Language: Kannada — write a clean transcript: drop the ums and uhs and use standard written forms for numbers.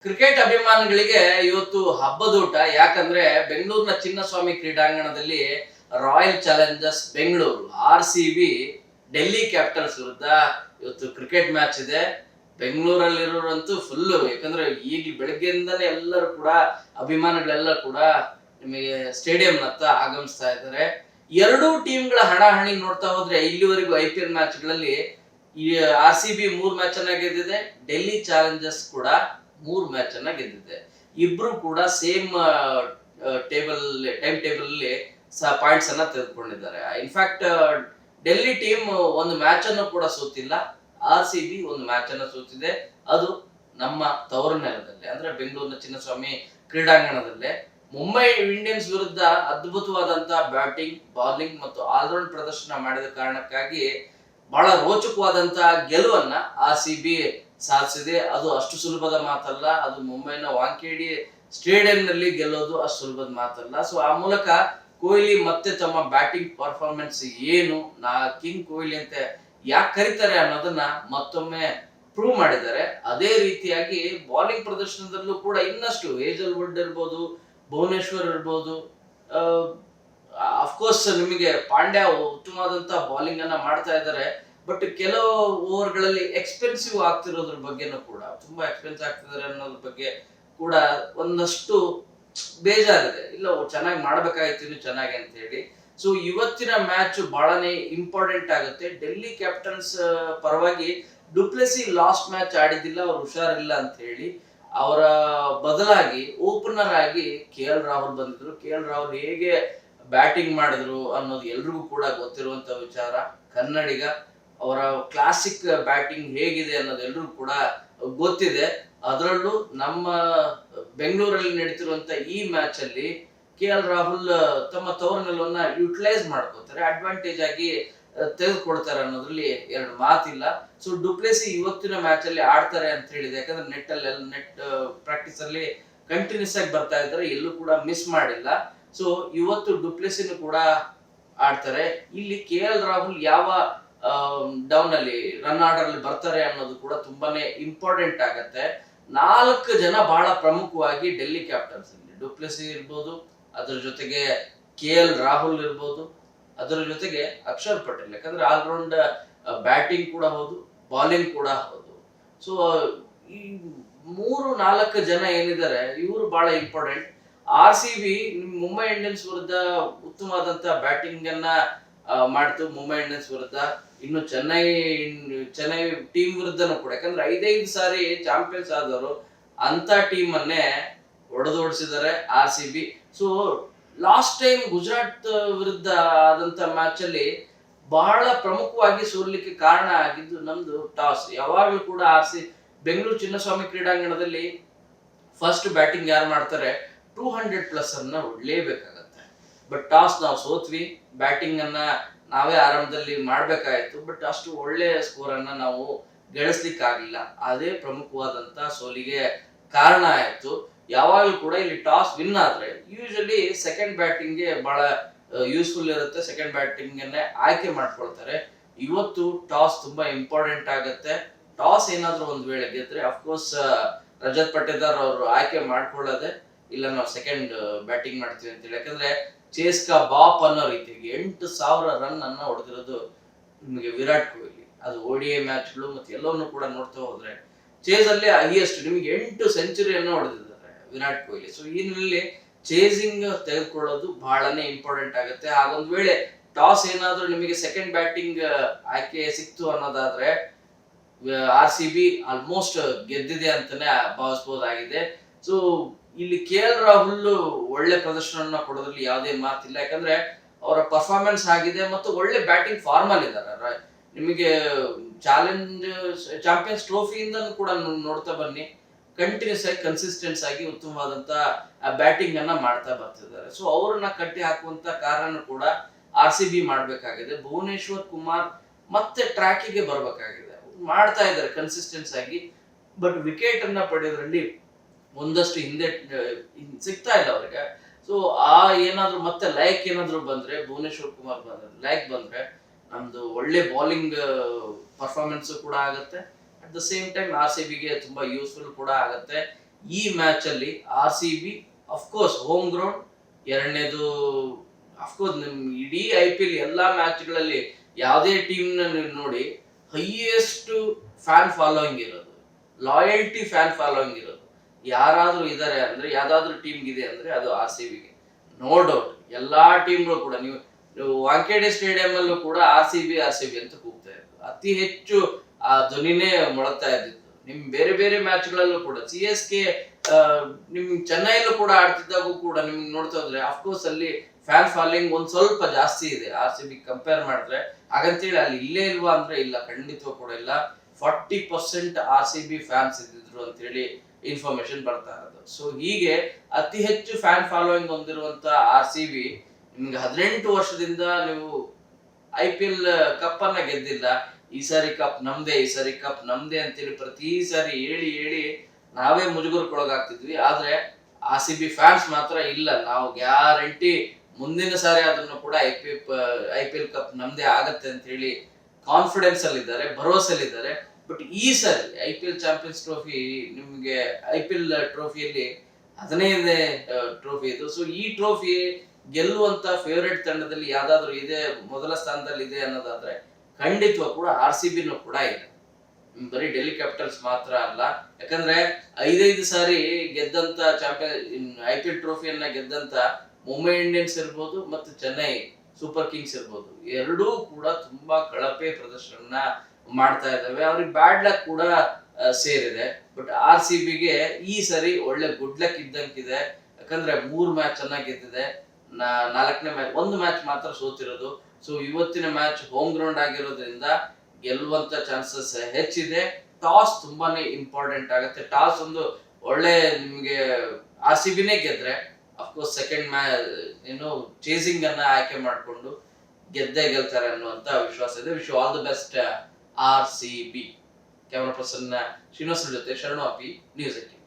ಕ್ರಿಕೆಟ್ ಅಭಿಮಾನಿಗಳಿಗೆ ಇವತ್ತು ಹಬ್ಬದೂಟ. ಯಾಕಂದ್ರೆ ಬೆಂಗಳೂರಿನ ಚಿನ್ನಸ್ವಾಮಿ ಕ್ರೀಡಾಂಗಣದಲ್ಲಿ royal Challengers Bengaluru RCB Delhi capitals ವಿರುದ್ಧ ಇವತ್ತು ಕ್ರಿಕೆಟ್ ಮ್ಯಾಚ್ ಇದೆ. ಬೆಂಗಳೂರಲ್ಲಿರೋರಂತೂ ಫುಲ್ಲು, ಯಾಕಂದ್ರೆ ಈಗ ಬೆಳಗ್ಗೆಯಿಂದಲೇ ಎಲ್ಲರೂ ಕೂಡ ಅಭಿಮಾನಿಗಳೆಲ್ಲ ಕೂಡ ನಿಮಗೆ ಸ್ಟೇಡಿಯಂನತ್ತ ಆಗಮಿಸ್ತಾ ಇದ್ದಾರೆ. ಎರಡೂ ಟೀಮ್ಗಳ ಹಣಾಹಣಿ ನೋಡ್ತಾ ಹೋದ್ರೆ ಇಲ್ಲಿವರೆಗೂ IPL ಮ್ಯಾಚ್ಗಳಲ್ಲಿ ಈ RCB 3 ಮ್ಯಾಚ್ ಅನ್ನ ಗೆದ್ದಿದೆ, ಡೆಲ್ಲಿ ಚಾಲೆಂಜರ್ಸ್ ಕೂಡ 3 ಮ್ಯಾಚ್ ಅನ್ನ ಗೆದ್ದಿದೆ. ಇಬ್ರು ಕೂಡ ಸೇಮ್ ಟೈಮ್ ಟೇಬಲ್ ಅಲ್ಲಿ ಪಾಯಿಂಟ್ಸ್ ಅನ್ನ ತೆಗೆದುಕೊಂಡಿದ್ದಾರೆ. ಇನ್ಫ್ಯಾಕ್ಟ್ ಡೆಲ್ಲಿ ಟೀಮ್ ಒಂದು ಮ್ಯಾಚ್ ಅನ್ನು ಕೂಡ ಸೋತಿಲ್ಲ, RCB ಒಂದು ಮ್ಯಾಚ್ ಅನ್ನು ಸೋತಿದೆ. ಅದು ನಮ್ಮ ತವರು ನೆಲದಲ್ಲಿ, ಅಂದ್ರೆ ಬೆಂಗಳೂರಿನ ಚಿನ್ನಸ್ವಾಮಿ ಕ್ರೀಡಾಂಗಣದಲ್ಲೇ. ಮುಂಬೈ ಇಂಡಿಯನ್ಸ್ ವಿರುದ್ಧ ಅದ್ಭುತವಾದಂತಹ ಬ್ಯಾಟಿಂಗ್, ಬೌಲಿಂಗ್ ಮತ್ತು ಆಲ್ರೌಂಡ್ ಪ್ರದರ್ಶನ ಮಾಡಿದ ಕಾರಣಕ್ಕಾಗಿ ಬಹಳ ರೋಚಕವಾದಂತಹ ಗೆಲುವನ್ನ RCB ಸಾಧಿಸಿದೆ. ಅದು ಅಷ್ಟು ಸುಲಭದ ಮಾತಲ್ಲ. ಅದು ಮುಂಬೈನ ವಾಂಖೇಡಿ ಸ್ಟೇಡಿಯಂ ನಲ್ಲಿ ಗೆಲ್ಲೋದು ಅಷ್ಟು ಸುಲಭದ ಮಾತಲ್ಲ. ಸೊ ಆ ಮೂಲಕ ಕೊಹ್ಲಿ ಮತ್ತೆ ತಮ್ಮ ಬ್ಯಾಟಿಂಗ್ ಪರ್ಫಾರ್ಮೆನ್ಸ್ ಏನು, ಕಿಂಗ್ ಕೊಹ್ಲಿ ಅಂತ ಯಾಕೆ ಕರೀತಾರೆ ಅನ್ನೋದನ್ನ ಮತ್ತೊಮ್ಮೆ ಪ್ರೂವ್ ಮಾಡಿದ್ದಾರೆ. ಅದೇ ರೀತಿಯಾಗಿ ಬೌಲಿಂಗ್ ಪ್ರದರ್ಶನದಲ್ಲೂ ಕೂಡ ಇನ್ನಷ್ಟು ಹೇಜಲ್ವುಡ್ ಇರ್ಬೋದು, ಭುವನೇಶ್ವರ್ ಇರ್ಬೋದು, ಅಫ್ಕೋರ್ಸ್ ನಿಮಗೆ ಪಾಂಡ್ಯ ಉತ್ತಮವಾದಂತಹ ಬೌಲಿಂಗ್ ಅನ್ನ ಮಾಡ್ತಾ ಇದ್ದಾರೆ. ಬಟ್ ಕೆಲವು ಓವರ್ಗಳಲ್ಲಿ ಎಕ್ಸ್ಪೆನ್ಸಿವ್ ಆಗ್ತಿರೋದ್ರ ಬಗ್ಗೆನೂ ಕೂಡ, ತುಂಬಾ ಎಕ್ಸ್ಪೆನ್ಸ್ ಆಗ್ತಿದ್ದಾರೆ ಅನ್ನೋದ್ರ ಬಗ್ಗೆ ಕೂಡ ಒಂದಷ್ಟು ಬೇಜಾರಿದೆ. ಇಲ್ಲ, ಚೆನ್ನಾಗಿ ಮಾಡ್ಬೇಕಾಗಿತ್ತು ಇನ್ನು ಚೆನ್ನಾಗಿ ಅಂತ ಹೇಳಿ. ಸೊ ಇವತ್ತಿನ ಮ್ಯಾಚ್ ಬಹಳನೇ ಇಂಪಾರ್ಟೆಂಟ್ ಆಗುತ್ತೆ. ಡೆಲ್ಲಿ ಕ್ಯಾಪಿಟಲ್ಸ್ ಪರವಾಗಿ ಡುಪ್ಲೆಸಿ ಲಾಸ್ಟ್ ಮ್ಯಾಚ್ ಆಡಿದ್ದಿಲ್ಲ, ಅವ್ರು ಹುಷಾರಿಲ್ಲ ಅಂತ ಹೇಳಿ. ಅವರ ಬದಲಾಗಿ ಓಪನರ್ ಆಗಿ KL ರಾಹುಲ್ ಬಂದಿದ್ರು. KL ರಾಹುಲ್ ಹೇಗೆ ಬ್ಯಾಟಿಂಗ್ ಮಾಡಿದ್ರು ಅನ್ನೋದು ಎಲ್ರಿಗೂ ಕೂಡ ಗೊತ್ತಿರುವಂತ ವಿಚಾರ. ಕನ್ನಡಿಗ, ಅವರ ಕ್ಲಾಸಿಕ್ ಬ್ಯಾಟಿಂಗ್ ಹೇಗಿದೆ ಅನ್ನೋದು ಎಲ್ರಿಗೂ ಕೂಡ ಗೊತ್ತಿದೆ. ಅದರಲ್ಲೂ ನಮ್ಮ ಬೆಂಗಳೂರಲ್ಲಿ ನಡೀತಿರುವಂತ ಈ ಮ್ಯಾಚ್ ಅಲ್ಲಿ KL ರಾಹುಲ್ ತಮ್ಮ ತವರು ನೆಲವನ್ನ ಯುಟಿಲೈಸ್ ಮಾಡ್ಕೋತಾರೆ, ಅಡ್ವಾಂಟೇಜ್ ಆಗಿ ತೆಗೆದುಕೊಡ್ತಾರೆ ಅನ್ನೋದ್ರಲ್ಲಿ ಎರಡು ಮಾತಿಲ್ಲ. ಸೊ ಡುಪ್ಲೆಸಿ ಇವತ್ತಿನ ಮ್ಯಾಚ್ ಅಲ್ಲಿ ಆಡ್ತಾರೆ ಅಂತ ಹೇಳಿದೆ. ಯಾಕಂದ್ರೆ ನೆಟ್ ಪ್ರಾಕ್ಟೀಸ್ ಅಲ್ಲಿ ಕಂಟಿನ್ಯೂಸ್ ಆಗಿ ಬರ್ತಾ ಇದ್ದಾರೆ, ಎಲ್ಲೂ ಕೂಡ ಮಿಸ್ ಮಾಡಿಲ್ಲ. ಸೊ ಇವತ್ತು ಡುಪ್ಲೆಸಿನೂ ಕೂಡ ಆಡ್ತಾರೆ. ಇಲ್ಲಿ KL ರಾಹುಲ್ ಯಾವ ಡೌನ್ ಅಲ್ಲಿ ರನ್ ಆರ್ಡರ್ ಅಲ್ಲಿ ಬರ್ತಾರೆ ಅನ್ನೋದು ಕೂಡ ತುಂಬಾನೇ ಇಂಪಾರ್ಟೆಂಟ್ ಆಗತ್ತೆ. 4 ಜನ ಬಹಳ ಪ್ರಮುಖವಾಗಿ ಡೆಲ್ಲಿ ಕ್ಯಾಪಿಟಲ್ಸ್ ಅಲ್ಲಿ, ಡುಪ್ಲೆಸಿ ಇರ್ಬೋದು, ಅದರ ಜೊತೆಗೆ KL ರಾಹುಲ್ ಇರ್ಬೋದು, ಅದರ ಜೊತೆಗೆ ಅಕ್ಷರ್ ಪಟೇಲ್, ಯಾಕಂದ್ರೆ ಆಲ್ರೌಂಡ್ ಬ್ಯಾಟಿಂಗ್ ಕೂಡ ಹೌದು, ಬೌಲಿಂಗ್ ಕೂಡ ಹೌದು. ಸೊ ಈ 3-4 ಜನ ಏನಿದ್ದಾರೆ ಇವರು ಬಹಳ ಇಂಪಾರ್ಟೆಂಟ್. RCB ಮುಂಬೈ ಇಂಡಿಯನ್ಸ್ ವಿರುದ್ಧ ಉತ್ತಮವಾದಂತಹ ಬ್ಯಾಟಿಂಗ್ ಅನ್ನ ಮಾಡ್ತು. ಮುಂಬೈ ಇಂಡಿಯನ್ಸ್ ವಿರುದ್ಧ, ಇನ್ನು ಚೆನ್ನೈ ಟೀಮ್ ವಿರುದ್ಧನೂ ಕೂಡ, ಯಾಕಂದ್ರೆ 5 ಸಾರಿ ಚಾಂಪಿಯನ್ಸ್ ಆದವರು ಅಂತ ಟೀಮ್ ಅನ್ನೇ ಹೊಡೆದೋಡಿಸಿದ್ದಾರೆ RCB. So last time Gujarat ವಿರುದ್ಧ ಆದಂತ ಮ್ಯಾಚ್ ಅಲ್ಲಿ ಬಹಳ ಪ್ರಮುಖವಾಗಿ ಸೋಲಿಕ್ಕೆ ಕಾರಣ ಆಗಿದ್ದು ನಮ್ದು ಟಾಸ್. ಯಾವಾಗಲೂ ಕೂಡ ಬೆಂಗಳೂರು ಚಿನ್ನಸ್ವಾಮಿ ಕ್ರೀಡಾಂಗಣದಲ್ಲಿ ಫಸ್ಟ್ ಬ್ಯಾಟಿಂಗ್ ಯಾರು ಮಾಡ್ತಾರೆ 200+ ಅನ್ನ ಹೊಡ್ಲೇಬೇಕಾಗತ್ತೆ. ಬಟ್ ಟಾಸ್ ನಾವು ಸೋತ್ವಿ, ಬ್ಯಾಟಿಂಗ್ ಅನ್ನ ನಾವೇ ಆರಂಭದಲ್ಲಿ ಮಾಡ್ಬೇಕಾಯ್ತು. ಬಟ್ ಅಷ್ಟು ಒಳ್ಳೆ ಸ್ಕೋರ್ ಅನ್ನ ನಾವು ಗಳಿಸ್ಲಿಕ್ಕಾಗಿಲ್ಲ. ಅದೇ ಪ್ರಮುಖವಾದಂತ ಸೋಲಿಗೆ ಕಾರಣ ಆಯ್ತು. ಯಾವಾಗಲೂ ಕೂಡ ಇಲ್ಲಿ ಟಾಸ್ ವಿನ್ ಆದ್ರೆ ಯೂಶಲಿ ಸೆಕೆಂಡ್ ಬ್ಯಾಟಿಂಗ್ಗೆ ಬಹಳ ಯೂಸ್ಫುಲ್ ಇರುತ್ತೆ, ಸೆಕೆಂಡ್ ಬ್ಯಾಟಿಂಗ್ ಅನ್ನೇ ಆಯ್ಕೆ ಮಾಡ್ಕೊಳ್ತಾರೆ. ಇವತ್ತು ಟಾಸ್ ತುಂಬಾ ಇಂಪಾರ್ಟೆಂಟ್ ಆಗತ್ತೆ. ಟಾಸ್ ಏನಾದ್ರೂ ಒಂದ್ ವೇಳೆ ಗೆದ್ರೆ ಅಫ್ಕೋರ್ಸ್ ರಜತ್ ಪಟೇದಾರ್ ಅವರು ಆಯ್ಕೆ ಮಾಡ್ಕೊಳ್ಳೋದೆ, ಇಲ್ಲ ನಾವು ಸೆಕೆಂಡ್ ಬ್ಯಾಟಿಂಗ್ ಮಾಡ್ತೀವಿ ಅಂತೇಳಿ. ಯಾಕಂದ್ರೆ ಚೇಸ್ಕಾ ಬಾಪ್ ಅನ್ನೋ ರೀತಿಯಾಗಿ 8,000 ರನ್ ಅನ್ನ ಹೊಡೆದಿರೋದು ನಿಮಗೆ ವಿರಾಟ್ ಕೊಹ್ಲಿ. ಅದು ODI ಮ್ಯಾಚ್ಗಳು ಮತ್ತೆ ಎಲ್ಲವನ್ನೂ ಕೂಡ ನೋಡ್ತಾ ಹೋದ್ರೆ ಚೇಸ್ ಅಲ್ಲಿ ಹೈಯೆಸ್ಟ್ ನಿಮಗೆ 8 ಸೆಂಚುರಿಯನ್ನು ಹೊಡೆದಿದ್ದಾರೆ ವಿರಾಟ್ ಕೊಹ್ಲಿ. ಸೊ ಈ ನಿಟ್ಟಿನಲ್ಲಿ ಚೇಸಿಂಗ್ ತೆಗೆದುಕೊಳ್ಳೋದು ಬಹಳನೇ ಇಂಪಾರ್ಟೆಂಟ್ ಆಗುತ್ತೆ. ಹಾಗೊಂದ್ ವೇಳೆ ಟಾಸ್ ಏನಾದ್ರೂ ನಿಮಗೆ ಸೆಕೆಂಡ್ ಬ್ಯಾಟಿಂಗ್ ಆಯ್ಕೆ ಸಿಕ್ತು ಅನ್ನೋದಾದ್ರೆ RCB ಆಲ್ಮೋಸ್ಟ್ ಗೆದ್ದಿದೆ ಅಂತಾನೆ ಭಾವಿಸಬಹುದಾಗಿದೆ. ಸೊ ಇಲ್ಲಿ KL ರಾಹುಲ್ ಒಳ್ಳೆ ಪ್ರದರ್ಶನ ಕೊಡೋದ್ರಲ್ಲಿ ಯಾವುದೇ ಮಾತಿಲ್ಲ, ಯಾಕಂದ್ರೆ ಅವರ ಪರ್ಫಾರ್ಮೆನ್ಸ್ ಆಗಿದೆ ಮತ್ತು ಒಳ್ಳೆ ಬ್ಯಾಟಿಂಗ್ ಫಾರ್ಮ್ ಅಲ್ಲಿ ಇದ್ದಾರೆ. ನಿಮಗೆ ಚಾಂಪಿಯನ್ಸ್ ಟ್ರೋಫಿಯಿಂದ ಕೂಡ ನೋಡ್ತಾ ಬನ್ನಿ, ಕಂಟಿನ್ಯೂಸ್ ಆಗಿ ಕನ್ಸಿಸ್ಟೆನ್ಸ್ ಆಗಿ ಉತ್ತಮವಾದಂತ ಬ್ಯಾಟಿಂಗ್ ಅನ್ನ ಮಾಡ್ತಾ ಬರ್ತಿದ್ದಾರೆ. ಸೊ ಅವ್ರನ್ನ ಕಟ್ಟಿ ಹಾಕುವಂತ ಕಾರಣ ಕೂಡ RCB ಮಾಡ್ಬೇಕಾಗಿದೆ. ಭುವನೇಶ್ವರ್ ಕುಮಾರ್ ಮತ್ತೆ ಟ್ರ್ಯಾಕಿಗೆ ಬರ್ಬೇಕಾಗಿದೆ, ಮಾಡ್ತಾ ಇದ್ದಾರೆ ಕನ್ಸಿಸ್ಟೆನ್ಸ್ ಆಗಿ. ಬಟ್ ವಿಕೆಟ್ ಅನ್ನ ಪಡೆಯೋದ್ರಲ್ಲಿ ಒಂದಷ್ಟು ಹಿಂದೆ ಸಿಗ್ತಾ ಇಲ್ಲ ಅವರಿಗೆ. ಸೊ ಏನಾದ್ರು ಮತ್ತೆ ಲೈಕ್ ಏನಾದ್ರು ಬಂದ್ರೆ, ಭುವನೇಶ್ವರ್ ಕುಮಾರ್ ಬಂದ್ರೆ ನಮ್ದು ಒಳ್ಳೆ ಬೌಲಿಂಗ್ ಪರ್ಫಾರ್ಮೆನ್ಸ್ ಕೂಡ ಆಗತ್ತೆ. At the same time RCB ಗೆ ತುಂಬಾ ಯೂಸ್ಫುಲ್ ಕೂಡ ಆಗತ್ತೆ. ಈ ಮ್ಯಾಚ್ ಅಲ್ಲಿ R C B of course home ground, ಎರಡನೇದು ಅಫ್ಕೋರ್ಸ್ ನಿಮ್ ಇಡೀ ಐ ಪಿ ಎಲ್ ಎಲ್ಲಾ ಮ್ಯಾಚ್ಗಳಲ್ಲಿ ಯಾವುದೇ ಟೀಮ್ ನ ನೀವು ನೋಡಿ, ಹೈಯೆಸ್ಟ್ ಫ್ಯಾನ್ ಫಾಲೋಯಿಂಗ್ ಇರೋದು, ಲಾಯಲ್ಟಿ ಫ್ಯಾನ್ ಫಾಲೋಯಿಂಗ್ ಇರೋದು ಯಾರಾದ್ರೂ ಇದಾರೆ ಅಂದ್ರೆ, ಯಾವ್ದಾದ್ರು ಟೀಮ್ ಇದೆ ಅಂದ್ರೆ ಅದು ಆರ್ ಸಿ ಬಿಗೆ. ನೋ ಡೌಟ್ ಎಲ್ಲಾ ಟೀಮ್ಗಳು ಕೂಡ ನೀವು ವಾಂಖೇಡೆ ಸ್ಟೇಡಿಯಂ ಅಲ್ಲೂ ಕೂಡ ಆರ್ ಸಿ ಬಿ ಅಂತ ಕೂಗ್ತಾ ಇದ್ರು. ಅತಿ ಹೆಚ್ಚು ಆ ಧ್ವನಿನೇ ಮೊಳಗ್ತಾ ಇದ್ದಿತ್ತು. ನಿಮ್ ಬೇರೆ ಬೇರೆ ಮ್ಯಾಚ್ ಗಳಲ್ಲೂ ಕೂಡ ಸಿ ಎಸ್ ಕೆ ನಿಮ್ ಚೆನ್ನೈಲೂ ಕೂಡ ಆಡ್ತಿದ್ದಾಗೂ ಕೂಡ ನಿಮ್ಗೆ ನೋಡ್ತಾ ಹೋದ್ರೆ ಅಫ್ಕೋರ್ಸ್ ಅಲ್ಲಿ ಫ್ಯಾನ್ ಫಾಲೋಯಿಂಗ್ ಒಂದ್ ಸ್ವಲ್ಪ ಜಾಸ್ತಿ ಇದೆ ಆರ್ ಸಿ ಬಿ ಕಂಪೇರ್ ಮಾಡಿದ್ರೆ. ಹಾಗಂತೇಳಿ ಅಲ್ಲಿ ಇಲ್ಲೇ ಇಲ್ವಾ ಅಂದ್ರೆ ಇಲ್ಲ, ಖಂಡಿತವೂ ಕೂಡ ಇಲ್ಲ. 40% ಆರ್ ಸಿ ಬಿ ಫ್ಯಾನ್ಸ್ ಇದ್ದಿದ್ರು ಅಂತ ಹೇಳಿ ಇನ್ಫಾರ್ಮೇಶನ್ ಬರ್ತಾ ಇರೋದು. ಸೊ ಹೀಗೆ ಅತಿ ಹೆಚ್ಚು ಫ್ಯಾನ್ ಫಾಲೋಯಿಂಗ್ ಹೊಂದಿರುವಂತ ಆರ್ ಸಿ ಬಿ ನಿಮ್ಗೆ 18 ವರ್ಷದಿಂದ ನೀವು ಐ ಪಿ ಎಲ್ ಕಪ್ ಅನ್ನ ಗೆದ್ದಿಲ್ಲ. ಈ ಸಾರಿ ಕಪ್ ನಮ್ದೇ, ಈ ಸಾರಿ ಕಪ್ ನಮ್ದೇ ಅಂತೇಳಿ ಪ್ರತಿ ಸಾರಿ ಹೇಳಿ ಹೇಳಿ ನಾವೇ ಮುಜುಗರಕ್ಕೊಳಗಾಗ್ತಿದ್ವಿ. ಆದ್ರೆ ಆರ್ ಸಿ ಬಿ ಫ್ಯಾನ್ಸ್ ಮಾತ್ರ ಇಲ್ಲ, ನಾವು ಗ್ಯಾರಂಟಿ ಮುಂದಿನ ಸಾರಿ ಅದನ್ನು ಕೂಡ ಐ ಪಿ ಎಲ್ ಕಪ್ ನಮ್ದೇ ಆಗತ್ತೆ ಅಂತ ಹೇಳಿ ಕಾನ್ಫಿಡೆನ್ಸ್ ಅಲ್ಲಿ ಇದ್ದಾರೆ, ಭರವಸೆಯಲ್ಲಿದ್ದಾರೆ. ಬಟ್ ಈ sorry I P L champions trophy ನಿಮ್ಗೆ ಐ ಪಿ ಎಲ್ ಟ್ರೋಫಿಯಲ್ಲಿ 15ನೇ ಟ್ರೋಫಿ ಇದು. ಸೊ ಈ ಟ್ರೋಫಿ ಗೆಲ್ಲುವಂತ ಫೇವರೇಟ್ ತಂಡದಲ್ಲಿ ಯಾವ್ದಾದ್ರು ಇದೆ, ಮೊದಲ ಸ್ಥಾನದಲ್ಲಿ ಇದೆ ಅನ್ನೋದಾದ್ರೆ ಖಂಡಿತವ ಕೂಡ ಆರ್ ಸಿ ಬಿನೂ ಕೂಡ ಇದೆ. ಬರೀ ಡೆಲ್ಲಿ ಕ್ಯಾಪಿಟಲ್ಸ್ ಮಾತ್ರ ಅಲ್ಲ, ಯಾಕಂದ್ರೆ 5 ಸಾರಿ ಗೆದ್ದಂತ ಚಾಂಪಿಯನ್ ಐ ಪಿ ಎಲ್ ಟ್ರೋಫಿಯನ್ನ ಗೆದ್ದಂತ ಮುಂಬೈ ಇಂಡಿಯನ್ಸ್ ಇರ್ಬೋದು ಮತ್ತು ಚೆನ್ನೈ ಸೂಪರ್ ಕಿಂಗ್ಸ್ ಇರ್ಬೋದು, ಎರಡೂ ಕೂಡ ತುಂಬಾ ಕಳಪೆ ಪ್ರದರ್ಶನ ಮಾಡ್ತಾ ಇದ್ದಾವೆ. ಅವ್ರಿಗೆ ಬ್ಯಾಡ್ ಲಕ್ ಕೂಡ ಸೇರಿದೆ. ಬಟ್ ಆರ್ ಸಿ ಬಿಗೆ ಈ ಸರಿ ಒಳ್ಳೆ ಗುಡ್ ಲಕ್ ಇದ್ದಂಗಿದೆ. ಯಾಕಂದ್ರೆ 3 ಮ್ಯಾಚ್ ಅನ್ನ ಗೆದ್ದಿದೆ, 4ನೇ ಮ್ಯಾಚ್ 1 ಮ್ಯಾಚ್ ಮಾತ್ರ ಸೋತಿರೋದು. ಸೊ ಇವತ್ತಿನ ಮ್ಯಾಚ್ ಹೋಮ್ ಗ್ರೌಂಡ್ ಆಗಿರೋದ್ರಿಂದ ಗೆಲ್ಲುವಂತ ಚಾನ್ಸಸ್ ಹೆಚ್ಚಿದೆ. ಟಾಸ್ ತುಂಬಾನೇ ಇಂಪಾರ್ಟೆಂಟ್ ಆಗುತ್ತೆ. ಟಾಸ್ ಒಂದು ಒಳ್ಳೆ ನಿಮ್ಗೆ ಆರ್ ಸಿ ಬಿನೇ ಗೆದ್ರೆ ಅಫ್ಕೋರ್ಸ್ ಸೆಕೆಂಡ್ ಚೇಸಿಂಗ್ ಅನ್ನ ಆಯ್ಕೆ ಮಾಡಿಕೊಂಡು ಗೆದ್ದೇ ಗೆಲ್ತಾರೆ ಅನ್ನುವಂತ ವಿಶ್ವಾಸ ಇದೆ. Wish all the best R C B. Camera person Srinivasan ಜೊತೆ ಶರಣು ಅಪಿ, ನ್ಯೂಸ್ 18.